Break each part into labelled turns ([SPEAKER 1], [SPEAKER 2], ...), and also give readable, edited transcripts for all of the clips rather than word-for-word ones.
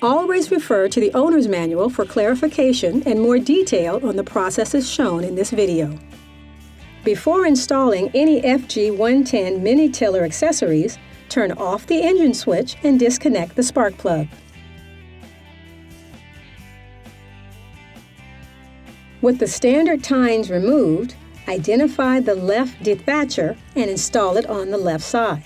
[SPEAKER 1] Always refer to the owner's manual for clarification and more detail on the processes shown in this video. Before installing any FG110 mini tiller accessories, turn off the engine switch and disconnect the spark plug. With the standard tines removed, identify the left De-Thatcher and install it on the left side.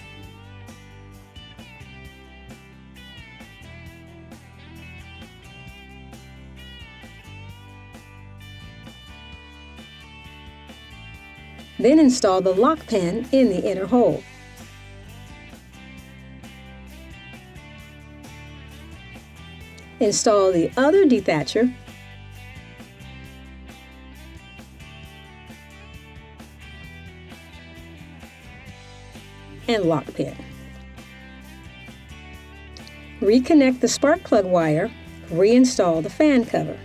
[SPEAKER 1] Then install the lock pin in the inner hole. Install the other De-Thatcher and lock pin. Reconnect the spark plug wire, reinstall the fan cover.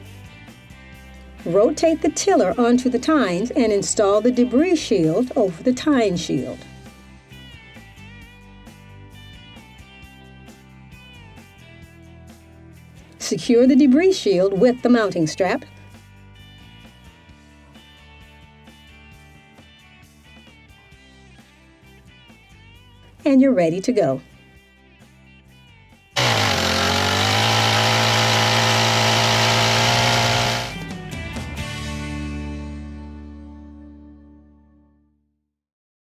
[SPEAKER 1] Rotate the tiller onto the tines and install the debris shield over the tine shield. Secure the debris shield with the mounting strap. And you're ready to go.